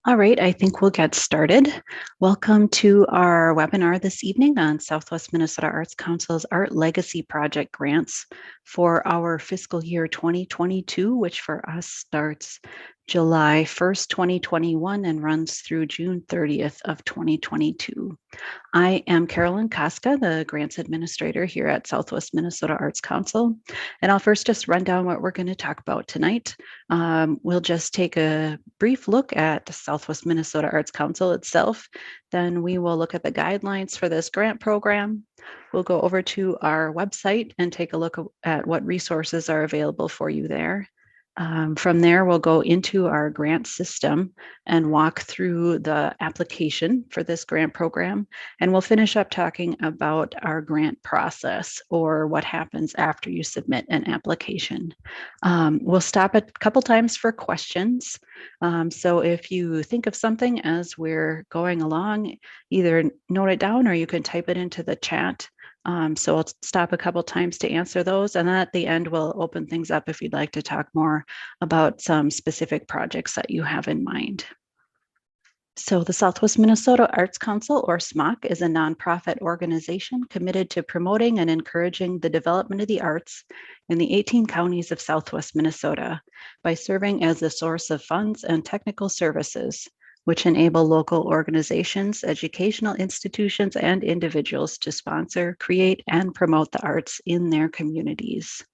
All right, I think we'll get started. Welcome to our webinar this evening on Southwest Minnesota Arts Council's Art Legacy Project grants for our fiscal year 2022, which for us starts July 1st, 2021 and runs through June 30th of 2022. I am Carolyn Koska, the grants administrator here at Southwest Minnesota Arts Council. And I'll first just run down what we're going to talk about tonight. We'll just take a brief look at Southwest Minnesota Arts Council itself. Then we will look at the guidelines for this grant program. We'll go over to our website and take a look at what resources are available for you there. From there, we'll go into our grant system and walk through the application for this grant program. And we'll finish up talking about our grant process, or what happens after you submit an application. We'll stop a couple times for questions. So if you think of something as we're going along, either note it down or you can type it into the chat. So I'll stop a couple times to answer those, and then at the end we'll open things up if you'd like to talk more about some specific projects that you have in mind. So the Southwest Minnesota Arts Council, or SMOC, is a nonprofit organization committed to promoting and encouraging the development of the arts in the 18 counties of Southwest Minnesota by serving as a source of funds and technical services, which enable local organizations, educational institutions, and individuals to sponsor, create, and promote the arts in their communities.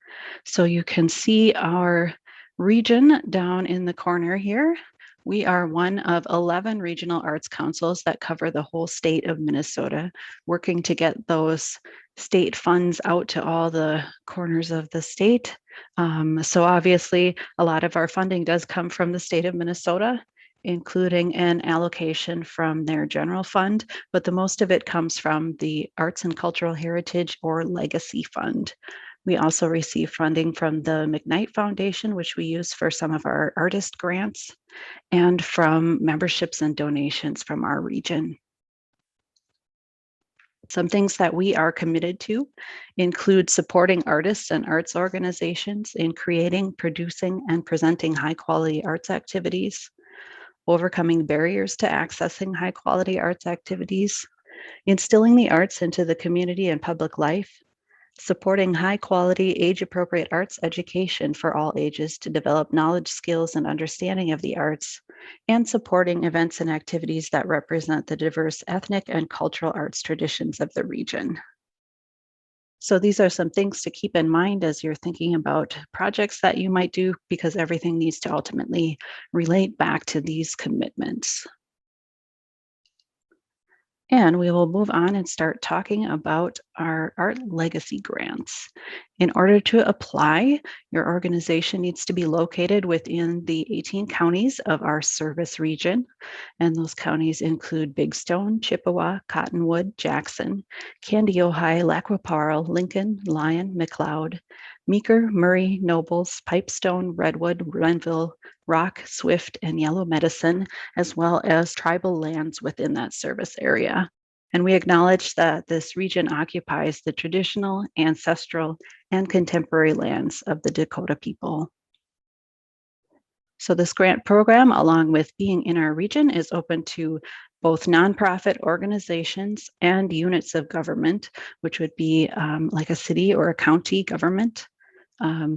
So you can see our region down in the corner here. We are one of 11 regional arts councils that cover the whole state of Minnesota, working to get those state funds out to all the corners of the state. So obviously, a lot of our funding does come from the state of Minnesota, including an allocation from their general fund, but the most of it comes from the Arts and Cultural Heritage, or Legacy Fund. We also receive funding from the McKnight Foundation, which we use for some of our artist grants, and from memberships and donations from our region. Some things that we are committed to include supporting artists and arts organizations in creating, producing, and presenting high-quality arts activities, overcoming barriers to accessing high-quality arts activities, instilling the arts into the community and public life, supporting high-quality, age-appropriate arts education for all ages to develop knowledge, skills, and understanding of the arts, and supporting events and activities that represent the diverse ethnic and cultural arts traditions of the region. So these are some things to keep in mind as you're thinking about projects that you might do, because everything needs to ultimately relate back to these commitments. And we will move on and start talking about our art legacy grants. In order to apply, your organization needs to be located within the 18 counties of our service region. And those counties include Big Stone, Chippewa, Cottonwood, Jackson, Candy, Ojai, Lac-qui-Parle, Lincoln, Lyon, McLeod, Meeker, Murray, Nobles, Pipestone, Redwood, Renville, Rock, Swift, and Yellow Medicine, as well as tribal lands within that service area. And we acknowledge that this region occupies the traditional, ancestral, and contemporary lands of the Dakota people. So this grant program, along with being in our region, is open to both nonprofit organizations and units of government, which would be like a city or a county government.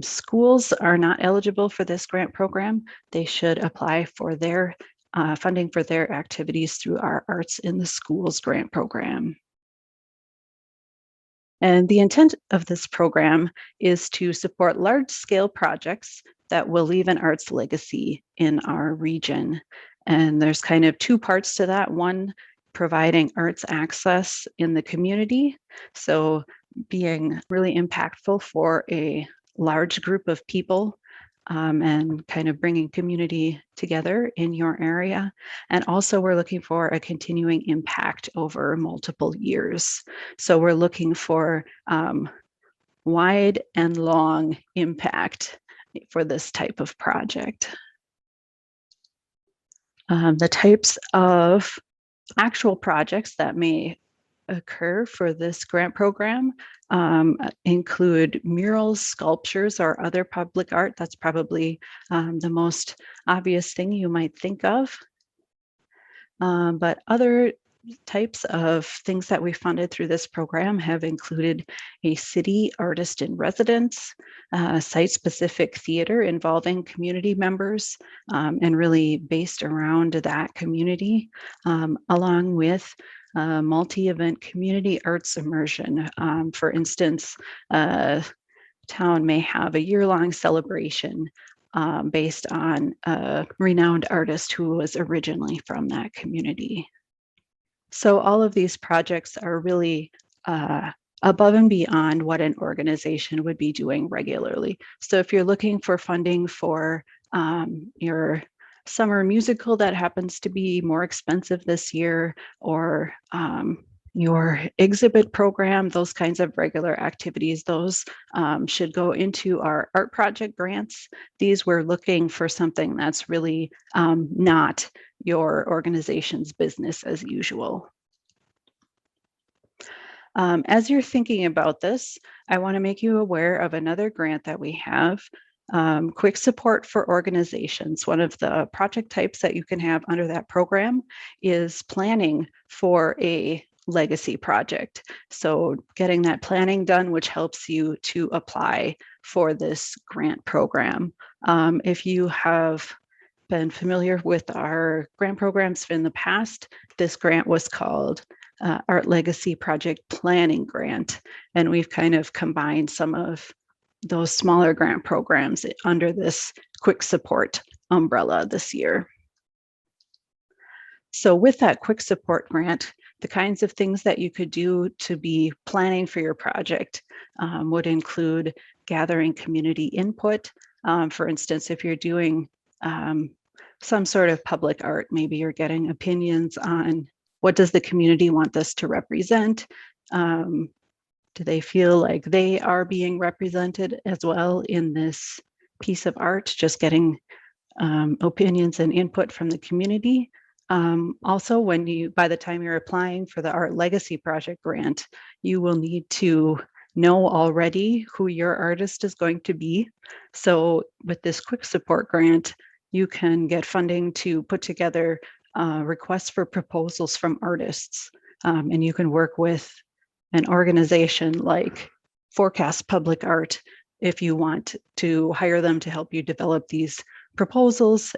Schools are not eligible for this grant program. They should apply for their funding for their activities through our Arts in the Schools grant program. And the intent of this program is to support large-scale projects that will leave an arts legacy in our region. And there's kind of two parts to that. One, providing arts access in the community. So being really impactful for a large group of people, and kind of bringing community together in your area. And also we're looking for a continuing impact over multiple years. So we're looking for wide and long impact for this type of project. The types of actual projects that may occur for this grant program include murals, sculptures, or other public art. That's probably the most obvious thing you might think of. But other types of things that we funded through this program have included a city artist in residence, site-specific theater involving community members, and really based around that community, along with multi-event community arts immersion. For instance, town may have a year-long celebration based on a renowned artist who was originally from that community. So all of these projects are really above and beyond what an organization would be doing regularly. So if you're looking for funding for your summer musical that happens to be more expensive this year, or your exhibit program, those kinds of regular activities, those should go into our art project grants. These we're looking for something that's really not your organization's business as usual. As you're thinking about this, I want to make you aware of another grant that we have, quick support for organizations. One of the project types that you can have under that program is planning for a legacy project. So getting that planning done, which helps you to apply for this grant program. If you have been familiar with our grant programs in the past, this grant was called Art Legacy Project Planning Grant. And we've kind of combined some of those smaller grant programs under this quick support umbrella this year. So with that quick support grant, the kinds of things that you could do to be planning for your project would include gathering community input. For instance, if you're doing some sort of public art, maybe you're getting opinions on what does the community want this to represent? Do they feel like they are being represented as well in this piece of art? Just getting opinions and input from the community. Also, by the time you're applying for the Art Legacy Project grant, you will need to know already who your artist is going to be. So with this quick support grant, you can get funding to put together requests for proposals from artists. And you can work with an organization like Forecast Public Art if you want to hire them to help you develop these proposals,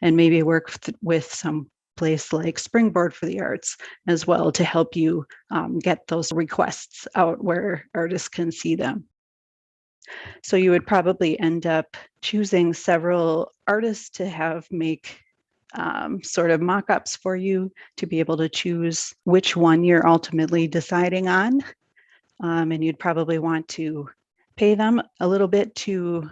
and maybe work with some place like Springboard for the Arts as well to help you get those requests out where artists can see them. So you would probably end up choosing several artists to have make sort of mock-ups for you to be able to choose which one you're ultimately deciding on. And you'd probably want to pay them a little bit to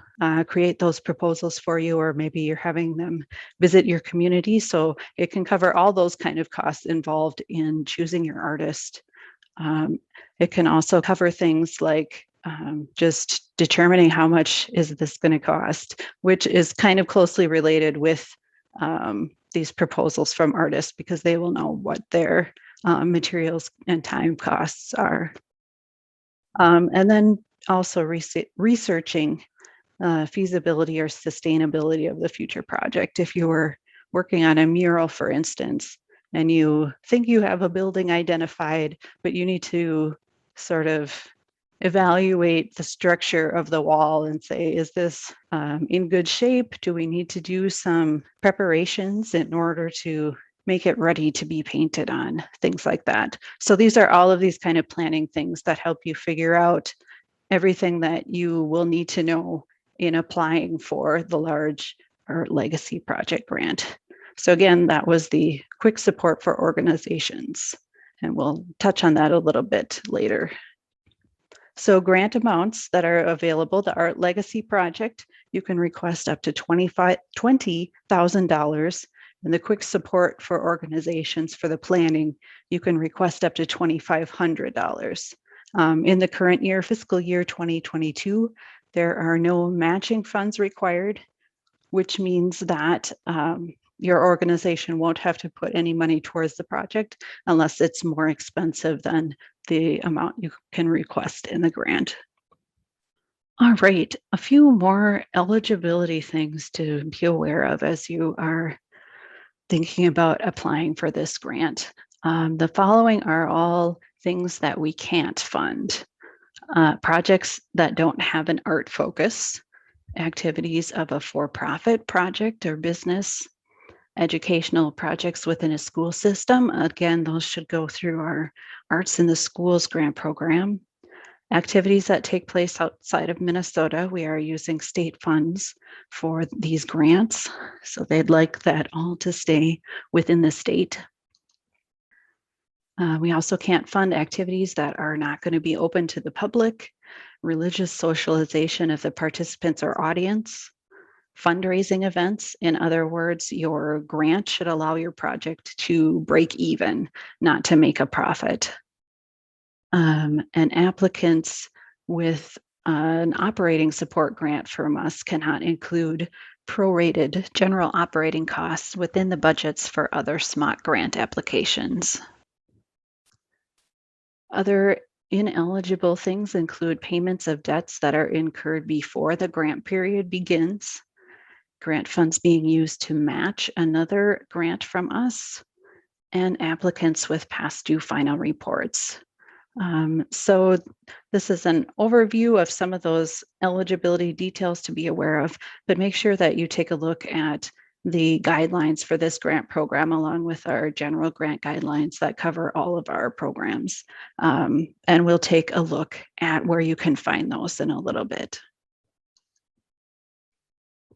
create those proposals for you, or maybe you're having them visit your community. So it can cover all those kind of costs involved in choosing your artist. It can also cover things like just determining how much is this going to cost, which is kind of closely related with these proposals from artists, because they will know what their materials and time costs are. And then also researching feasibility or sustainability of the future project. If you were working on a mural, for instance, and you think you have a building identified, but you need to sort of evaluate the structure of the wall and say, is this in good shape? Do we need to do some preparations in order to make it ready to be painted on? Things like that. So these are all of these kind of planning things that help you figure out everything that you will need to know in applying for the large Art Legacy Project grant. So again, that was the quick support for organizations, and we'll touch on that a little bit later. So grant amounts that are available, the Art Legacy Project, you can request up to $20,000. And the quick support for organizations for the planning, you can request up to $2,500. In the current year, fiscal year 2022, there are no matching funds required, which means that your organization won't have to put any money towards the project unless it's more expensive than the amount you can request in the grant. All right, a few more eligibility things to be aware of as you are thinking about applying for this grant. The following are all things that we can't fund. Projects that don't have an art focus, activities of a for-profit project or business, educational projects within a school system. Again, those should go through our Arts in the Schools grant program. Activities that take place outside of Minnesota, we are using state funds for these grants. So they'd like that all to stay within the state. We also can't fund activities that are not going to be open to the public, religious socialization of the participants or audience, fundraising events. In other words, your grant should allow your project to break even, not to make a profit. And applicants with an operating support grant from us cannot include prorated general operating costs within the budgets for other SMOC grant applications. Other ineligible things include payments of debts that are incurred before the grant period begins, grant funds being used to match another grant from us, and applicants with past due final reports. So this is an overview of some of those eligibility details to be aware of, but make sure that you take a look at the guidelines for this grant program along with our general grant guidelines that cover all of our programs. And we'll take a look at where you can find those in a little bit.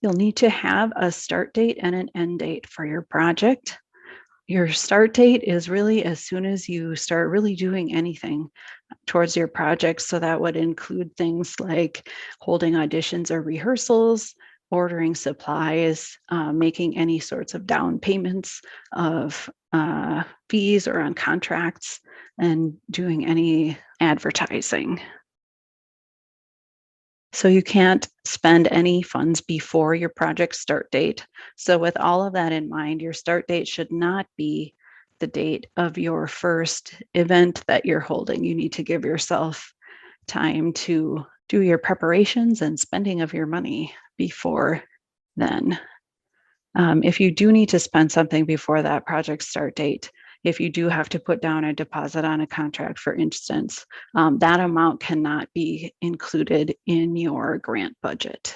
You'll need to have a start date and an end date for your project. Your start date is really as soon as you start really doing anything towards your project. So that would include things like holding auditions or rehearsals, ordering supplies, making any sorts of down payments of fees or on contracts, and doing any advertising. So you can't spend any funds before your project start date. So with all of that in mind, your start date should not be the date of your first event that you're holding. You need to give yourself time to do your preparations and spending of your money before then. If you do need to spend something before that project start date, if you do have to put down a deposit on a contract, for instance, that amount cannot be included in your grant budget.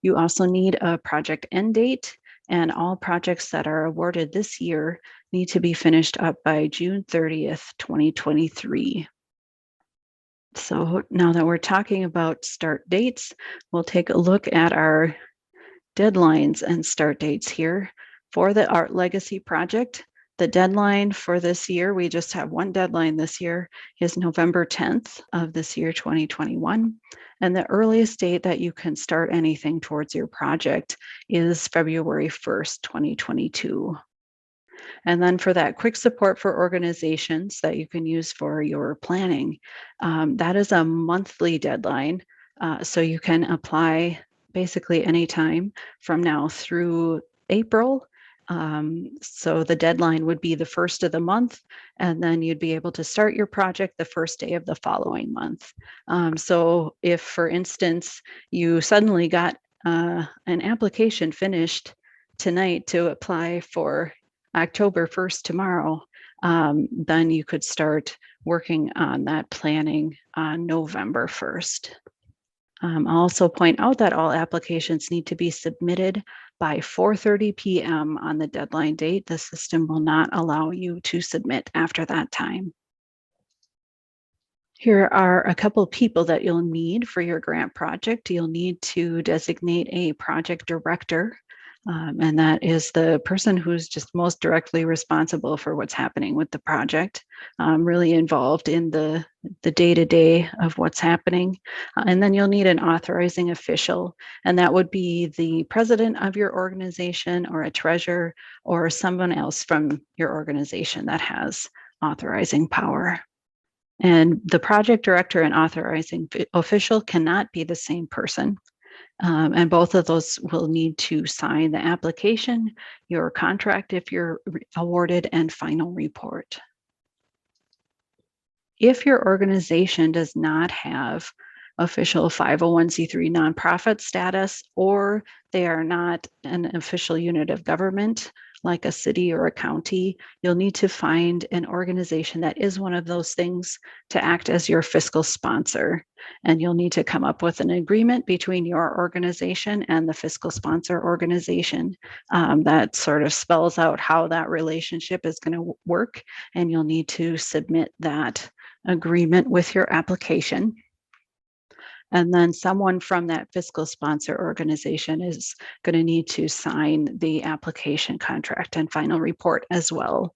You also need a project end date, and all projects that are awarded this year need to be finished up by June 30th, 2023. So now that we're talking about start dates, we'll take a look at our deadlines and start dates here. For the Art Legacy project, the deadline for this year, we just have one deadline this year, is November 10th of this year, 2021. And the earliest date that you can start anything towards your project is February 1st, 2022. And then for that quick support for organizations that you can use for your planning, that is a monthly deadline. So you can apply basically anytime from now through April. So the deadline would be the first of the month, and then you'd be able to start your project the first day of the following month. So if, for instance, you suddenly got an application finished tonight to apply for October 1st tomorrow, then you could start working on that planning on November 1st. I'll also point out that all applications need to be submitted by 4:30 p.m. on the deadline date. The system will not allow you to submit after that time. Here are a couple people that you'll need for your grant project. You'll need to designate a project director, and that is the person who's just most directly responsible for what's happening with the project, really involved in the day-to-day of what's happening. And then you'll need an authorizing official, and that would be the president of your organization or a treasurer or someone else from your organization that has authorizing power. And the project director and authorizing official cannot be the same person. And both of those will need to sign the application, your contract if you're awarded, and final report. If your organization does not have official 501c3 nonprofit status, or they are not an official unit of government like a city or a county, you'll need to find an organization that is one of those things to act as your fiscal sponsor. And you'll need to come up with an agreement between your organization and the fiscal sponsor organization that sort of spells out how that relationship is going to work. And you'll need to submit that agreement with your application. And then someone from that fiscal sponsor organization is going to need to sign the application contract and final report as well.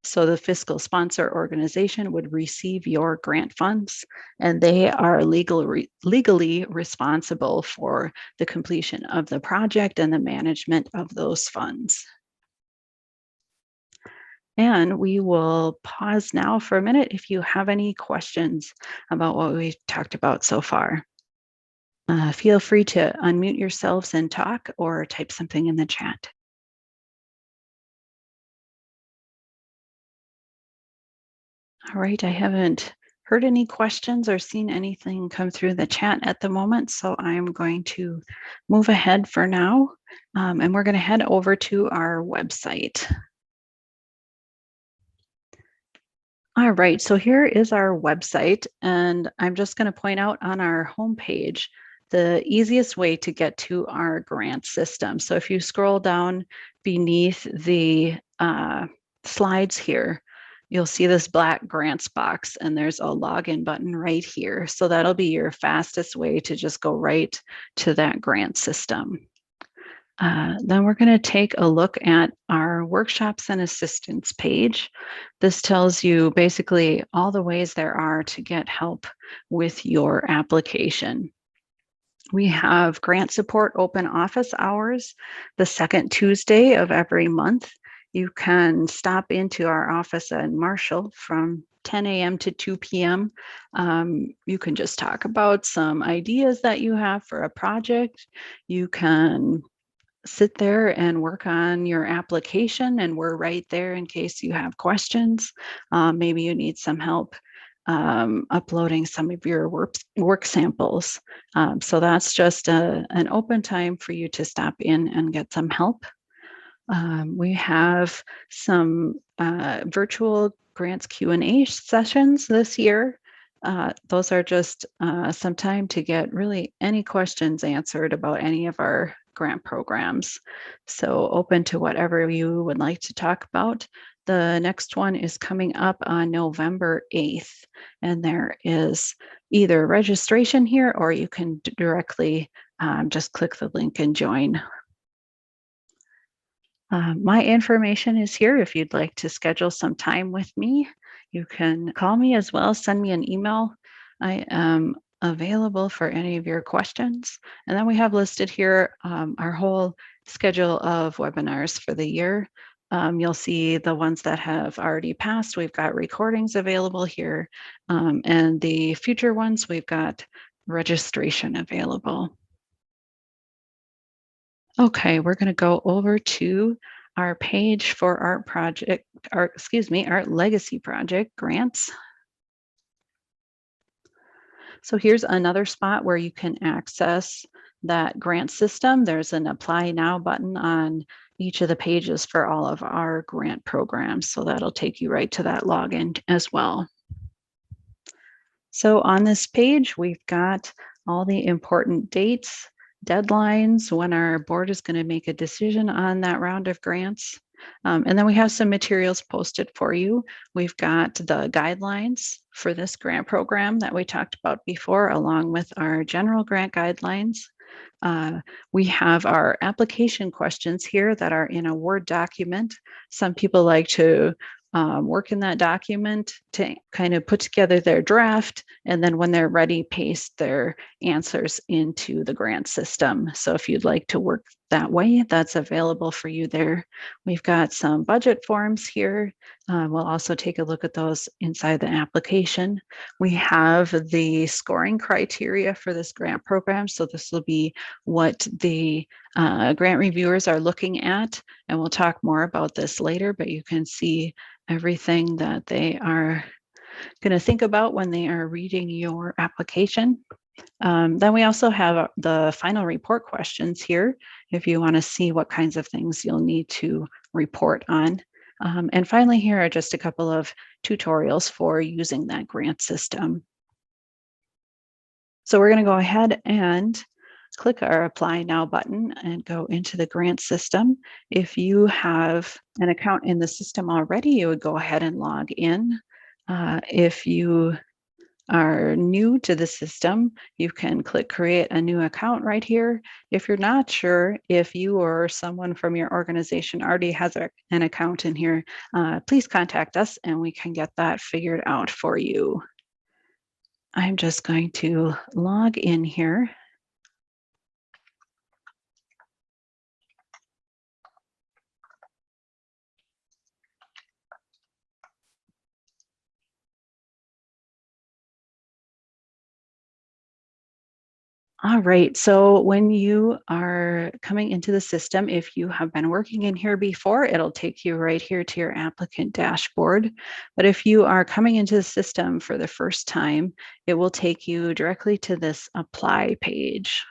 So the fiscal sponsor organization would receive your grant funds, and they are legally responsible for the completion of the project and the management of those funds. And we will pause now for a minute if you have any questions about what we've talked about so far. Feel free to unmute yourselves and talk or type something in the chat. All right, I haven't heard any questions or seen anything come through the chat at the moment, so I'm going to move ahead for now, and we're going to head over to our website. All right, so here is our website, and I'm just going to point out on our homepage the easiest way to get to our grant system. So if you scroll down beneath the slides here, you'll see this black grants box, and there's a login button right here. So that'll be your fastest way to just go right to that grant system. Then we're going to take a look at our workshops and assistance page. This tells you basically all the ways there are to get help with your application. We have grant support open office hours the second Tuesday of every month. You can stop into our office in Marshall from 10 a.m. to 2 p.m. You can just talk about some ideas that you have for a project. You can sit there and work on your application, and we're right there in case you have questions. Maybe you need some help uploading some of your work samples. So that's just an open time for you to stop in and get some help. We have some virtual grants Q&A sessions this year. Those are just some time to get really any questions answered about any of our grant programs. So open to whatever you would like to talk about. The next one is coming up on November 8th, and there is either registration here or you can directly just click the link and join. My information is here if you'd like to schedule some time with me. You can call me as well, send me an email. I am available for any of your questions. And then we have listed here our whole schedule of webinars for the year. You'll see the ones that have already passed. We've got recordings available here. And the future ones, we've got registration available. Okay, we're going to go over to our page for Art Legacy Project grants. So here's another spot where you can access that grant system. There's an Apply Now button on each of the pages for all of our grant programs. So that'll take you right to that login as well. So on this page, we've got all the important dates, deadlines, when our board is going to make a decision on that round of grants. And then we have some materials posted for you. We've got the guidelines for this grant program that we talked about before, along with our general grant guidelines. We have our application questions here that are in a Word document. Some people like to work in that document to kind of put together their draft, and then when they're ready, paste their answers into the grant system. So if you'd like to work that way, that's available for you there. We've got some budget forms here. We'll also take a look at those inside the application. We have the scoring criteria for this grant program. So this will be what the grant reviewers are looking at, and we'll talk more about this later, but you can see everything that they are going to think about when they are reading your application. Then we also have the final report questions here if you want to see what kinds of things you'll need to report on. And finally, here are just a couple of tutorials for using that grant system. So we're going to go ahead and click our Apply Now button and go into the grant system. If you have an account in the system already, you would go ahead and log in. If you are new to the system, you can click Create a New Account right here. If you're not sure if you or someone from your organization already has an account in here, please contact us and we can get that figured out for you. I'm just going to log in here. All right, so when you are coming into the system, if you have been working in here before, it'll take you right here to your applicant dashboard. But if you are coming into the system for the first time, it will take you directly to this apply page.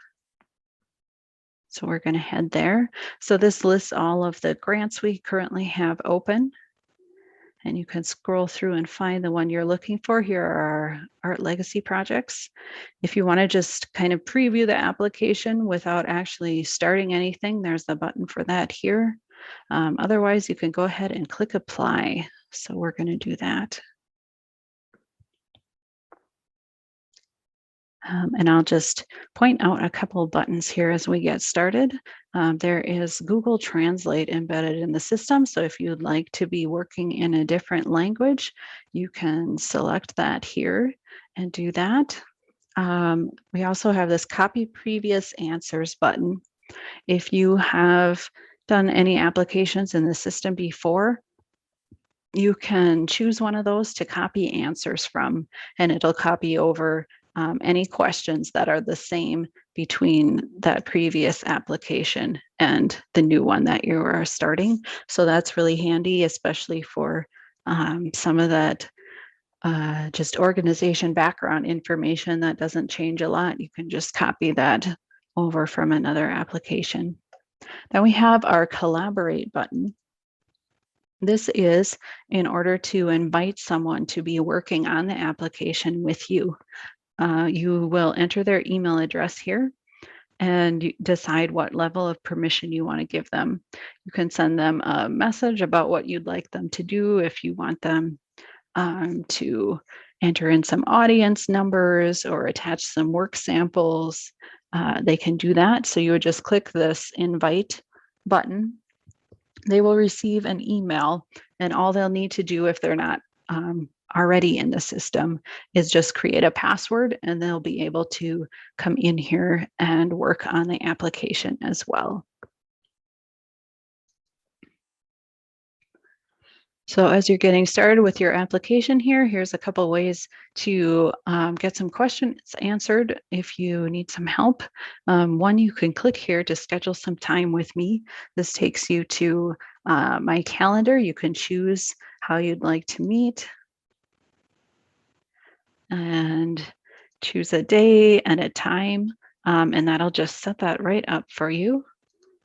So we're going to head there. So this lists all of the grants we currently have open. And you can scroll through and find the one you're looking for. Here are our art legacy projects. If you want to just kind of preview the application without actually starting anything, there's the button for that here. Otherwise, you can go ahead and click apply. So we're going to do that. And I'll just point out a couple of buttons here as we get started. There is Google Translate embedded in the system. So if you'd like to be working in a different language, you can select that here and do that. We also have this Copy Previous Answers button. If you have done any applications in the system before, you can choose one of those to copy answers from, and it'll copy over any questions that are the same between that previous application and the new one that you are starting. So that's really handy, especially for some of that just organization background information that doesn't change a lot. You can just copy that over from another application. Then we have our Collaborate button. This is in order to invite someone to be working on the application with you. You will enter their email address here and decide what level of permission you want to give them. You can send them a message about what you'd like them to do. If you want them to enter in some audience numbers or attach some work samples, they can do that. So you would just click this invite button. They will receive an email, and all they'll need to do if they're not already in the system is just create a password, and they'll be able to come in here and work on the application as well. So as you're getting started with your application here, here's a couple ways to get some questions answered if you need some help. One, you can click here to schedule some time with me. This takes you to my calendar. You can choose how you'd like to meet and choose a day and a time, and that'll just set that right up for you.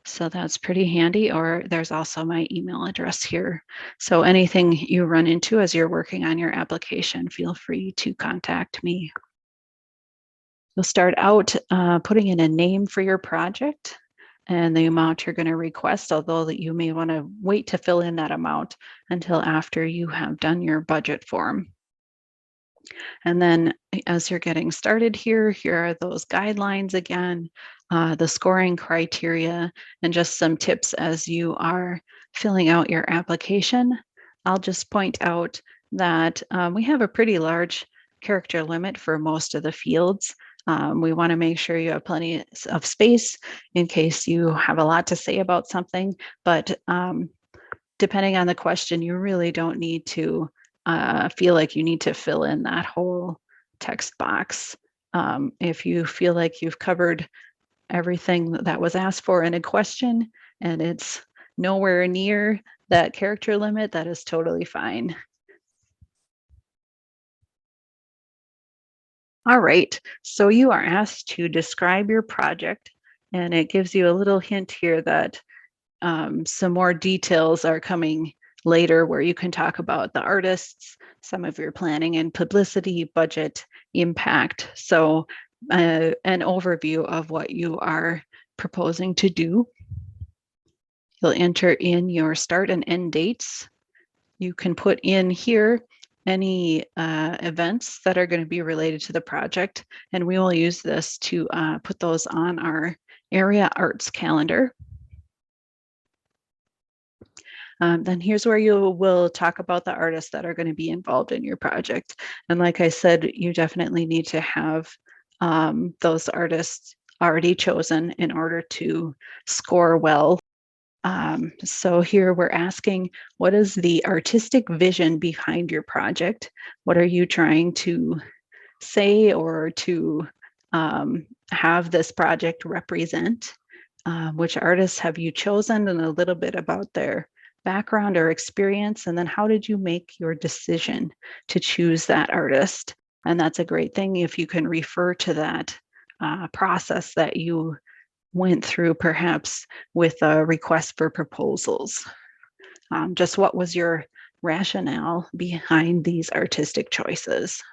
So that's pretty handy. Or there's also my email address here. So anything you run into as you're working on your application, feel free to contact me. You'll start out putting in a name for your project and the amount you're going to request, although that you may want to wait to fill in that amount until after you have done your budget form. And then as you're getting started here are those guidelines again, the scoring criteria, and just some tips as you are filling out your application. I'll just point out that we have a pretty large character limit for most of the fields. We want to make sure you have plenty of space in case you have a lot to say about something, but depending on the question, you really don't need to feel like you need to fill in that whole text box. If you feel like you've covered everything that was asked for in a question and it's nowhere near that character limit, that is totally fine. All right, so you are asked to describe your project, and it gives you a little hint here that some more details are coming later where you can talk about the artists, some of your planning and publicity, budget, impact. So an overview of what you are proposing to do. You'll enter in your start and end dates. You can put in here any events that are going to be related to the project, and we will use this to put those on our area arts calendar. Then here's where you will talk about the artists that are going to be involved in your project. And like I said, you definitely need to have those artists already chosen in order to score well. So here we're asking, what is the artistic vision behind your project? What are you trying to say or to have this project represent? Which artists have you chosen, and a little bit about their background or experience, and then how did you make your decision to choose that artist? And that's a great thing if you can refer to that process that you went through, perhaps with a request for proposals. Just what was your rationale behind these artistic choices?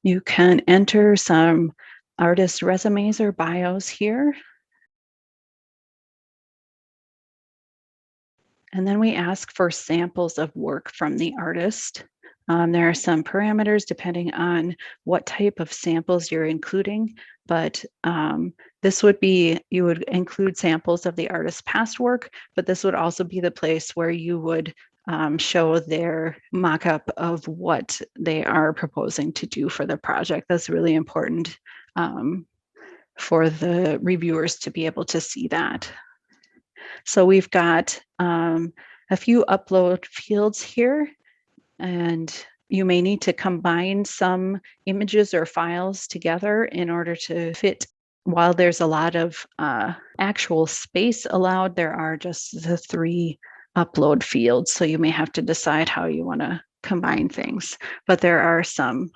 You can enter some artist resumes or bios here. And then we ask for samples of work from the artist. There are some parameters depending on what type of samples you're including, but this would be, you would include samples of the artist's past work, but this would also be the place where you would show their mock-up of what they are proposing to do for the project. That's really important for the reviewers to be able to see that. So we've got a few upload fields here, and you may need to combine some images or files together in order to fit. While there's a lot of actual space allowed, there are just the 3 upload fields. So you may have to decide how you want to combine things. But there are some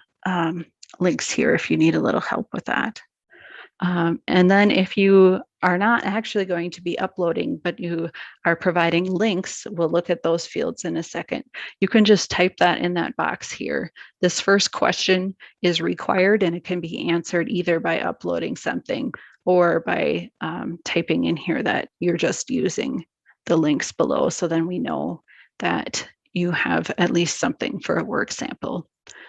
links here if you need a little help with that. And then if you are not actually going to be uploading, but you are providing links, we'll look at those fields in a second. You can just type that in that box here. This first question is required, and it can be answered either by uploading something or by typing in here that you're just using the links below. So then we know that you have at least something for a work sample.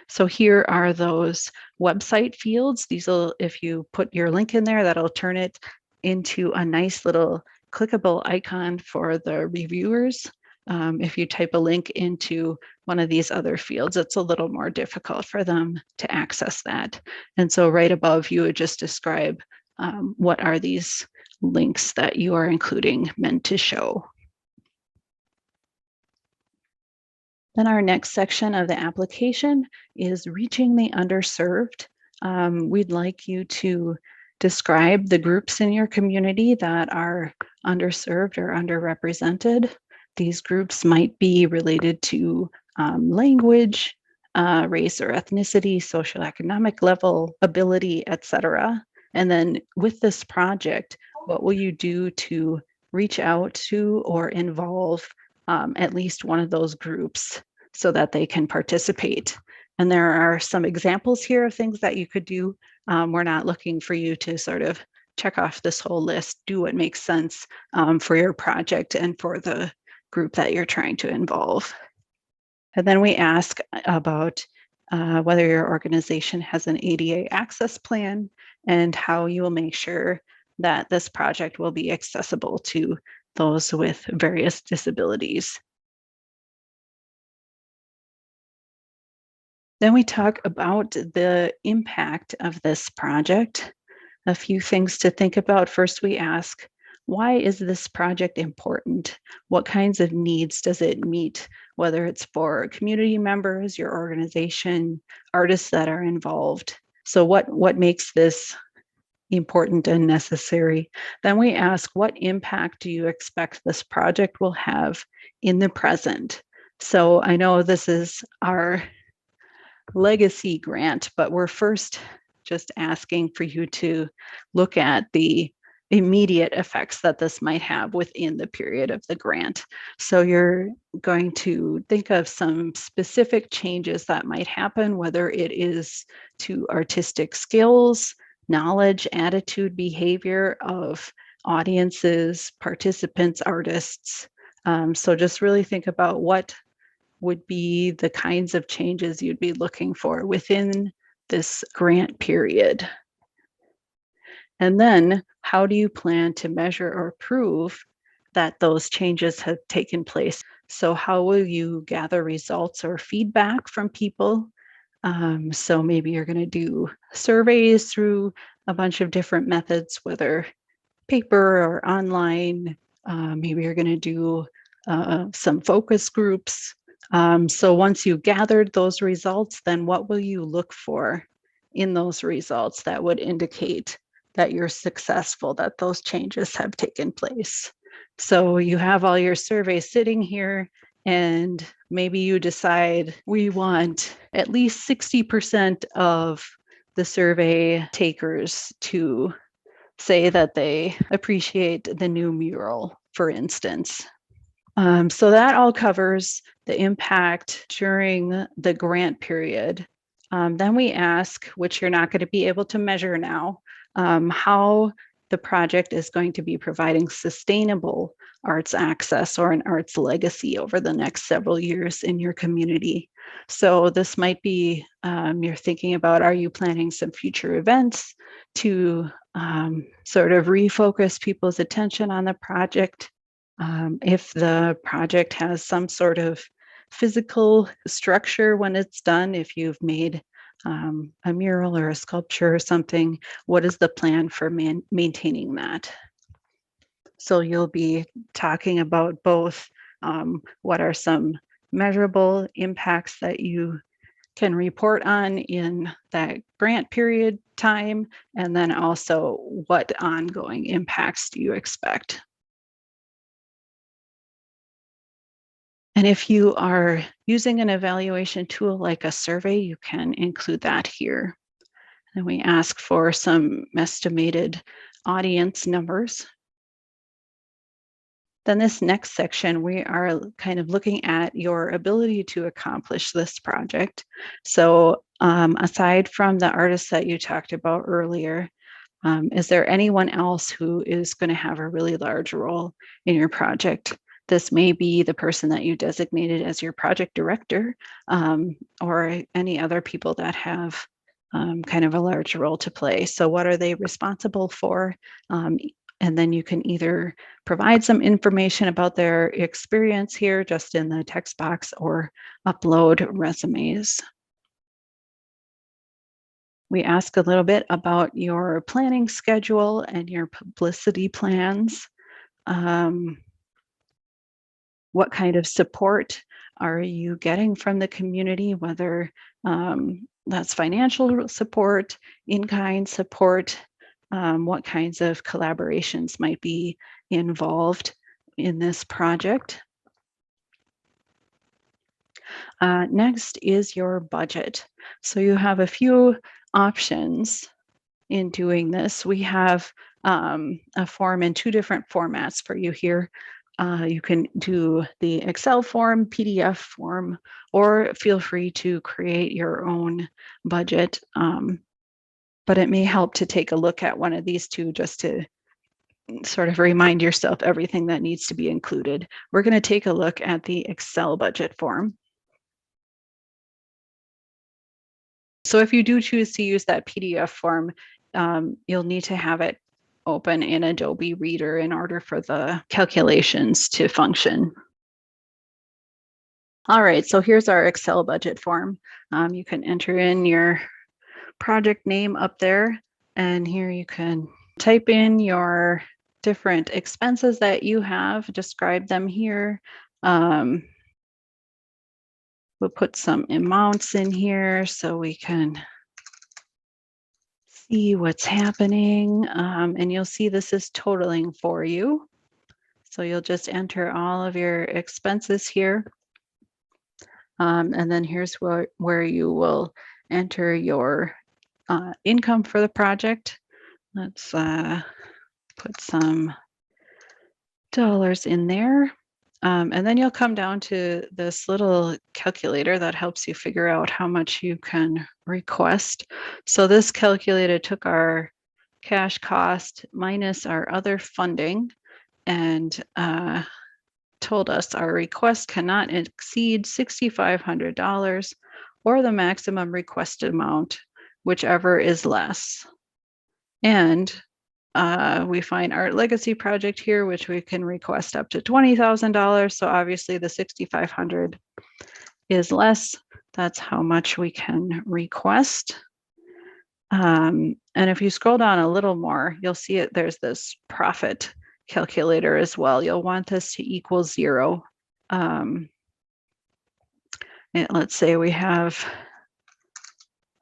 So here are those website fields. These will, if you put your link in there, that'll turn it into a nice little clickable icon for the reviewers. If you type a link into one of these other fields, it's a little more difficult for them to access that. And so right above, you would just describe what are these links that you are including meant to show. Then our next section of the application is reaching the underserved. We'd like you to describe the groups in your community that are underserved or underrepresented. These groups might be related to language, race or ethnicity, socioeconomic level, ability, etc. And then with this project, what will you do to reach out to or involve at least one of those groups so that they can participate? And there are some examples here of things that you could do. We're not looking for you to sort of check off this whole list. Do what makes sense for your project and for the group that you're trying to involve. And then we ask about whether your organization has an ADA access plan and how you will make sure that this project will be accessible to those with various disabilities. Then we talk about the impact of this project. A few things to think about. First, we ask, why is this project important? What kinds of needs does it meet, whether it's for community members, your organization, artists that are involved? So what makes this important and necessary? Then we ask, what impact do you expect this project will have in the present? So I know this is our legacy grant, but we're first just asking for you to look at the immediate effects that this might have within the period of the grant. So you're going to think of some specific changes that might happen, whether it is to artistic skills, knowledge, attitude, behavior of audiences, participants, artists. So just really think about what would be the kinds of changes you'd be looking for within this grant period. And then how do you plan to measure or prove that those changes have taken place? So how will you gather results or feedback from people? So maybe you're going to do surveys through a bunch of different methods, whether paper or online. Maybe you're going to do some focus groups. So once you've gathered those results, then what will you look for in those results that would indicate that you're successful, that those changes have taken place? So you have all your surveys sitting here, and maybe you decide we want at least 60% of the survey takers to say that they appreciate the new mural, for instance. So that all covers the impact during the grant period. Then we ask, which you're not going to be able to measure now, how the project is going to be providing sustainable arts access or an arts legacy over the next several years in your community. So this might be, you're thinking about, are you planning some future events to sort of refocus people's attention on the project? If the project has some sort of physical structure when it's done, if you've made a mural or a sculpture or something, what is the plan for maintaining that? So you'll be talking about both what are some measurable impacts that you can report on in that grant period time, and then also what ongoing impacts do you expect? And if you are using an evaluation tool like a survey, you can include that here. And we ask for some estimated audience numbers. Then this next section, we are kind of looking at your ability to accomplish this project. So aside from the artists that you talked about earlier, is there anyone else who is going to have a really large role in your project? This may be the person that you designated as your project director, or any other people that have kind of a large role to play. So what are they responsible for? And then you can either provide some information about their experience here just in the text box, or upload resumes. We ask a little bit about your planning schedule and your publicity plans. What kind of support are you getting from the community, whether that's financial support, in-kind support, what kinds of collaborations might be involved in this project. Next is your budget. So you have a few options in doing this. We have a form in two different formats for you here. You can do the Excel form, PDF form, or feel free to create your own budget. But it may help to take a look at one of these two just to sort of remind yourself everything that needs to be included. We're going to take a look at the Excel budget form. So if you do choose to use that PDF form, you'll need to have it open in Adobe Reader in order for the calculations to function. All right, so here's our Excel budget form. You can enter in your project name up there, and here you can type in your different expenses that you have, describe them here. We'll put some amounts in here so we can see what's happening, and you'll see this is totaling for you. So you'll just enter all of your expenses here. And then here's where you will enter your income for the project. Let's put some dollars in there. And then you'll come down to this little calculator that helps you figure out how much you can request. So this calculator took our cash cost minus our other funding and told us our request cannot exceed $6,500 or the maximum requested amount, whichever is less. And we find Art Legacy Project here, which we can request up to $20,000. So obviously the 6,500 is less. That's how much we can request. And if you scroll down a little more, you'll see it. There's this profit calculator as well. You'll want this to equal 0. Let's say we have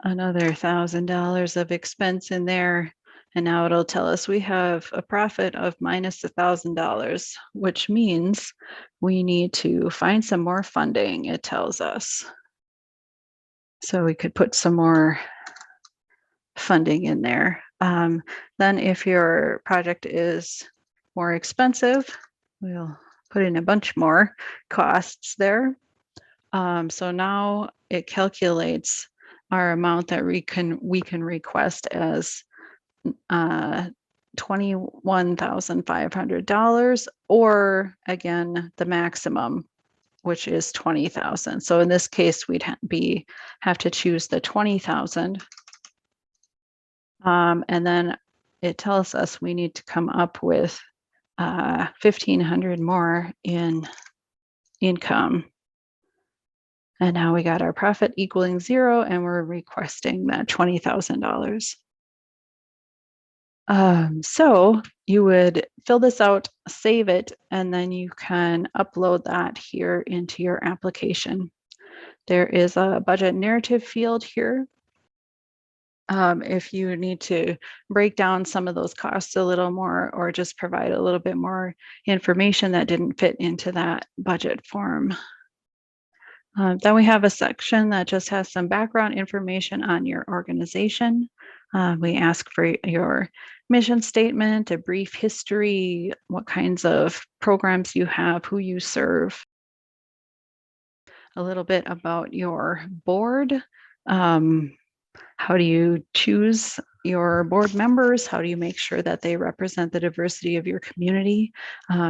another $1,000 of expense in there. And now it'll tell us we have a profit of minus $1,000, which means we need to find some more funding, it tells us. So we could put some more funding in there. Then if your project is more expensive, we'll put in a bunch more costs there. So now it calculates our amount that we can request as $21,500, or again, the maximum, which is $20,000. So in this case, we'd have to choose the $20,000. And then it tells us we need to come up with $1,500 more in income. And now we got our profit equaling 0, and we're requesting that $20,000. So you would fill this out, save it, and then you can upload that here into your application. There is a budget narrative field here. If you need to break down some of those costs a little more, or just provide a little bit more information that didn't fit into that budget form. Then we have a section that just has some background information on your organization. We ask for your mission statement, a brief history, what kinds of programs you have, who you serve, a little bit about your board. How do you choose your board members? How do you make sure that they represent the diversity of your community?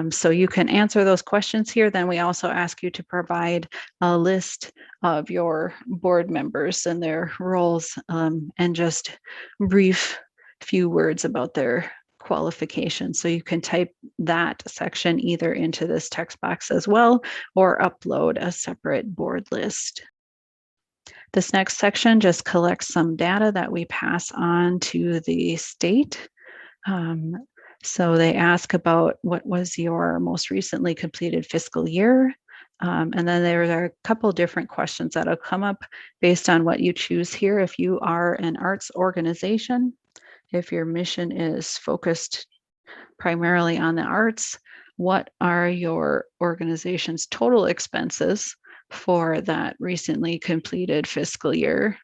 So you can answer those questions here. Then we also ask you to provide a list of your board members and their roles, and just brief few words about their qualifications. So you can type that section either into this text box as well, or upload a separate board list. This next section just collects some data that we pass on to the state. So they ask about what was your most recently completed fiscal year. And then there are a couple different questions that'll come up based on what you choose here. If you are an arts organization, if your mission is focused primarily on the arts, what are your organization's total expenses for that recently completed fiscal year?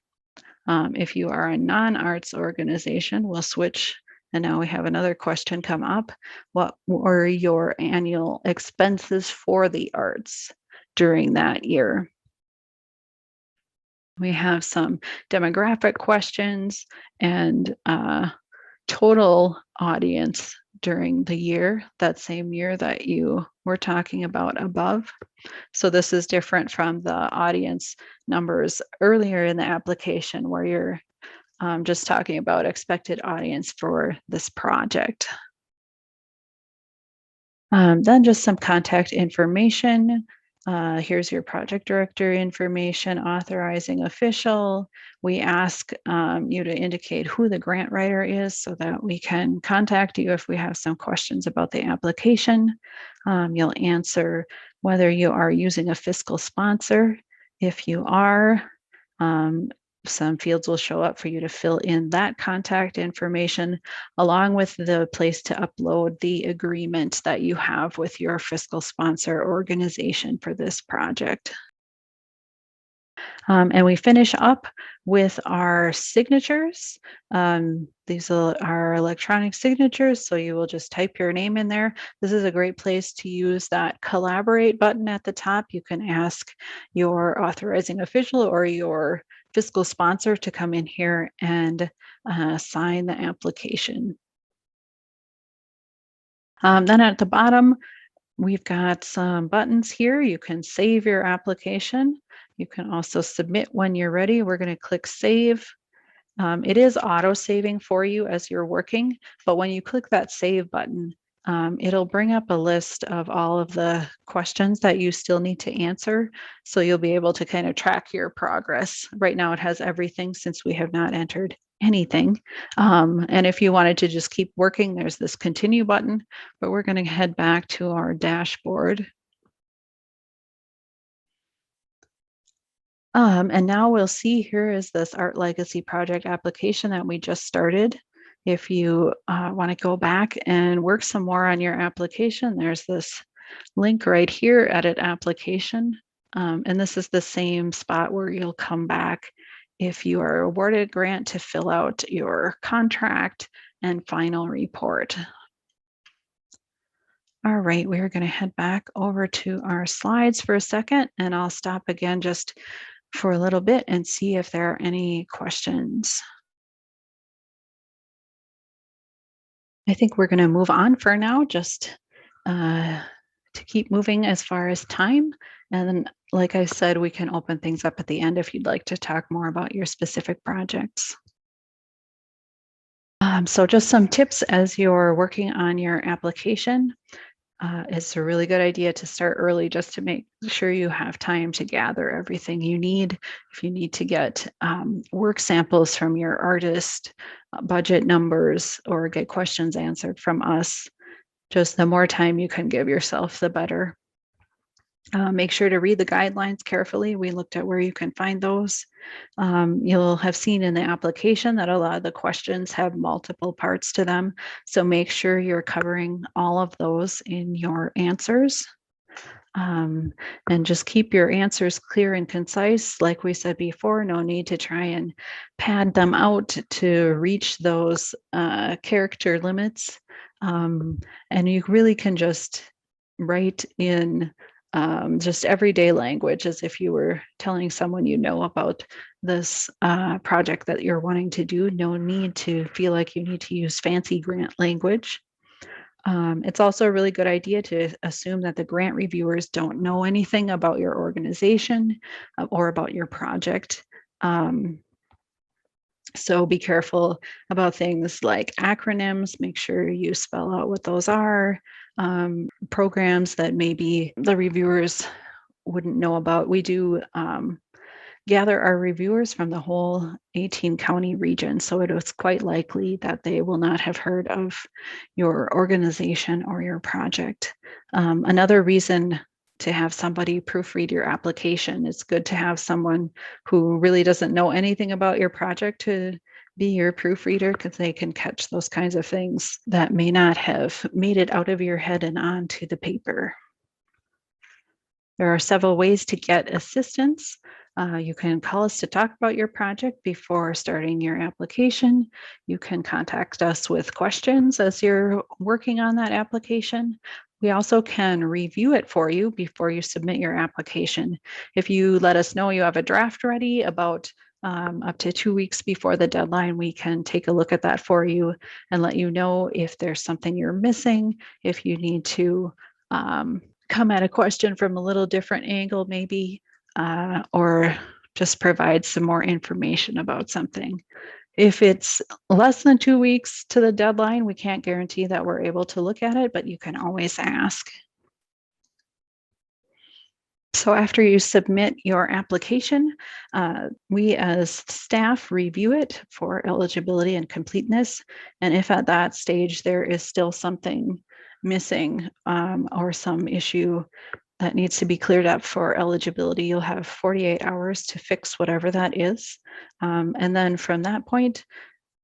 If you are a non-arts organization, we'll switch, and now we have another question come up. What were your annual expenses for the arts during that year? We have some demographic questions and total audience during the year, that same year that you were talking about above. So this is different from the audience numbers earlier in the application, where you're just talking about expected audience for this project. Then just some contact information. Here's your project director information, authorizing official. We ask you to indicate who the grant writer is so that we can contact you if we have some questions about the application. You'll answer whether you are using a fiscal sponsor. If you are, some fields will show up for you to fill in that contact information, along with the place to upload the agreement that you have with your fiscal sponsor organization for this project. And we finish up with our signatures. These are our electronic signatures, so you will just type your name in there. This is a great place to use that collaborate button at the top. You can ask your authorizing official or your fiscal sponsor to come in here and sign the application. Then at the bottom, we've got some buttons here. You can save your application. You can also submit when you're ready. We're going to click save. It is auto saving for you as you're working, but when you click that save button, it'll bring up a list of all of the questions that you still need to answer. So you'll be able to kind of track your progress. Right now it has everything since we have not entered anything. And if you wanted to just keep working, there's this continue button, but we're going to head back to our dashboard. And now we'll see here is this Art Legacy project application that we just started. If you want to go back and work some more on your application, there's this link right here, edit application. And this is the same spot where you'll come back if you are awarded a grant to fill out your contract and final report. All right, we're going to head back over to our slides for a second, and I'll stop again just for a little bit and see if there are any questions. I think we're going to move on for now, just to keep moving as far as time. And then, like I said, we can open things up at the end if you'd like to talk more about your specific projects. So just some tips as you're working on your application. It's a really good idea to start early just to make sure you have time to gather everything you need. If you need to get work samples from your artist, budget numbers, or get questions answered from us, just the more time you can give yourself, the better. Make sure to read the guidelines carefully. We looked at where you can find those. You'll have seen in the application that a lot of the questions have multiple parts to them. So make sure you're covering all of those in your answers. And just keep your answers clear and concise. Like we said before, no need to try and pad them out to reach those character limits. And you really can just write in just everyday language as if you were telling someone you know about this project that you're wanting to do. No need to feel like you need to use fancy grant language. It's also a really good idea to assume that the grant reviewers don't know anything about your organization or about your project. So be careful about things like acronyms. Make sure you spell out what those are. Programs that maybe the reviewers wouldn't know about. We do gather our reviewers from the whole 18 county region. So it is quite likely that they will not have heard of your organization or your project. Another reason to have somebody proofread your application, it's good to have someone who really doesn't know anything about your project to be your proofreader, because they can catch those kinds of things that may not have made it out of your head and onto the paper. There are several ways to get assistance. You can call us to talk about your project before starting your application. You can contact us with questions as you're working on that application. We also can review it for you before you submit your application. If you let us know you have a draft ready about up to 2 weeks before the deadline, we can take a look at that for you and let you know if there's something you're missing, if you need to come at a question from a little different angle maybe, or just provide some more information about something. If it's less than 2 weeks to the deadline, we can't guarantee that we're able to look at it, but you can always ask. So after you submit your application, we as staff review it for eligibility and completeness. And if at that stage there is still something missing or some issue that needs to be cleared up for eligibility, you'll have 48 hours to fix whatever that is. And then from that point,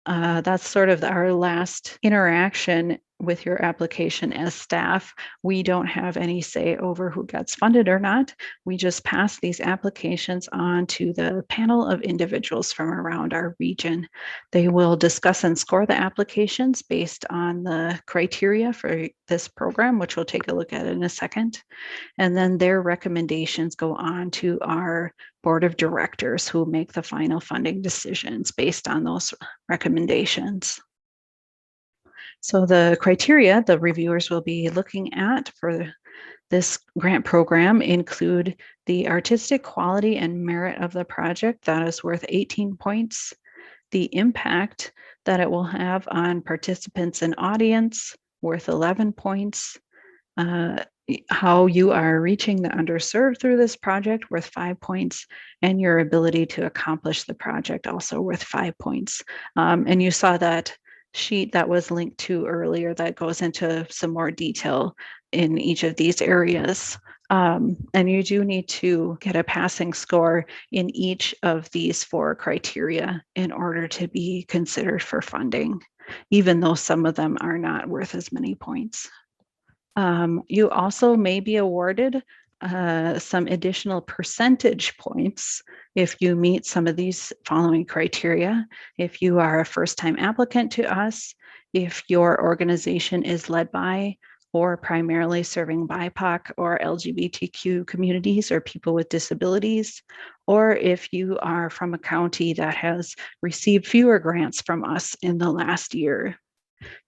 that's sort of our last interaction with your application as staff. We don't have any say over who gets funded or not. We just pass these applications on to the panel of individuals from around our region. They will discuss and score the applications based on the criteria for this program, which we'll take a look at in a second. And then their recommendations go on to our board of directors who make the final funding decisions based on those recommendations. So the criteria the reviewers will be looking at for this grant program include the artistic quality and merit of the project, that is worth 18 points, the impact that it will have on participants and audience, worth 11 points, how you are reaching the underserved through this project, worth 5 points, and your ability to accomplish the project, also worth 5 points. And you saw that sheet that was linked to earlier that goes into some more detail in each of these areas. And you do need to get a passing score in each of these 4 criteria in order to be considered for funding, even though some of them are not worth as many points. You also may be awarded some additional percentage points if you meet some of these following criteria. If you are a first-time applicant to us, if your organization is led by or primarily serving BIPOC or LGBTQ communities or people with disabilities, or if you are from a county that has received fewer grants from us in the last year.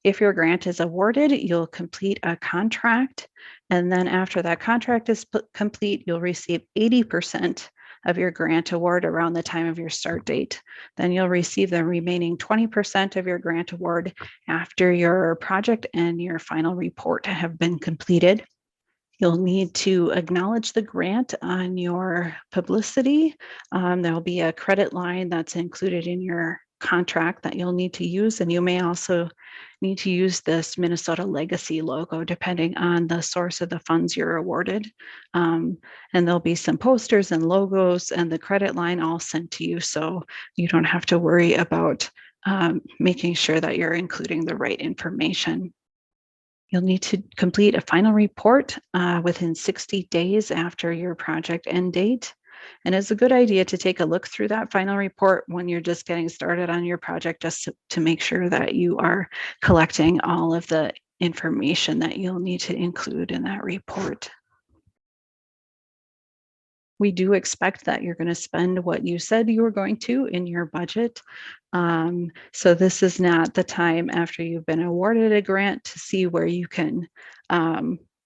If your grant is awarded, you'll complete a contract. And then after that contract is complete, you'll receive 80% of your grant award around the time of your start date. Then you'll receive the remaining 20% of your grant award after your project and your final report have been completed. You'll need to acknowledge the grant on your publicity. There'll be a credit line that's included in your contract that you'll need to use, and you may also need to use this Minnesota Legacy logo depending on the source of the funds you're awarded. And there'll be some posters and logos and the credit line all sent to you, so you don't have to worry about making sure that you're including the right information. You'll need to complete a final report within 60 days after your project end date. And it's a good idea to take a look through that final report when you're just getting started on your project, just to make sure that you are collecting all of the information that you'll need to include in that report. We do expect that you're going to spend what you said you were going to in your budget. So this is not the time after you've been awarded a grant to see where you can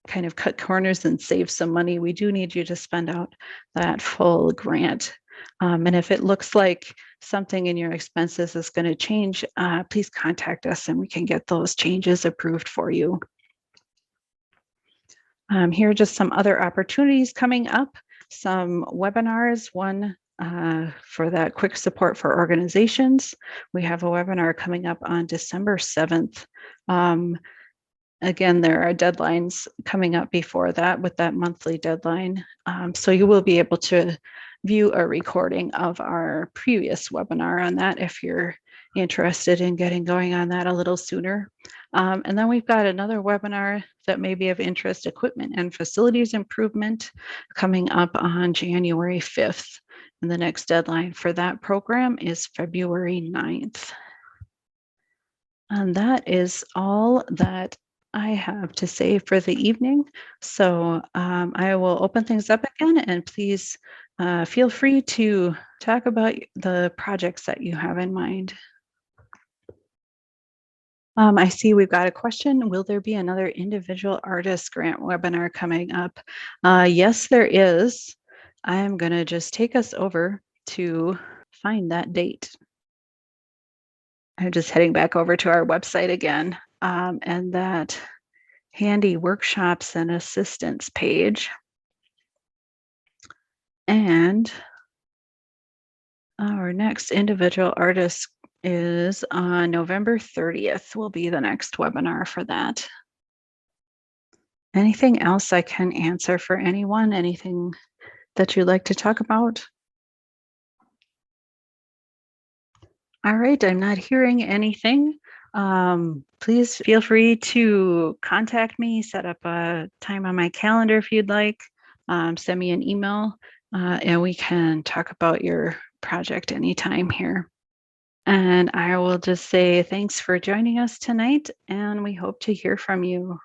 kind of cut corners and save some money. We do need you to spend out that full grant. And if it looks like something in your expenses is going to change, please contact us and we can get those changes approved for you. Here are just some other opportunities coming up. Some webinars, one for that quick support for organizations. We have a webinar coming up on December 7th. Again, there are deadlines coming up before that with that monthly deadline. So you will be able to view a recording of our previous webinar on that if you're interested in getting going on that a little sooner. And then we've got another webinar that may be of interest, equipment and facilities improvement, coming up on January 5th. And the next deadline for that program is February 9th. And that is all that I have to say for the evening. So I will open things up again, and please feel free to talk about the projects that you have in mind. I see we've got a question. Will there be another individual artist grant webinar coming up? Yes, there is. I am going to just take us over to find that date. I'm just heading back over to our website again, and that handy workshops and assistance page. And our next individual artist is on November 30th will be the next webinar for that. Anything else I can answer for anyone? Anything that you'd like to talk about? All right, I'm not hearing anything. Please feel free to contact me, set up a time on my calendar if you'd like. Send me an email, and we can talk about your project anytime here. And I will just say thanks for joining us tonight, and we hope to hear from you.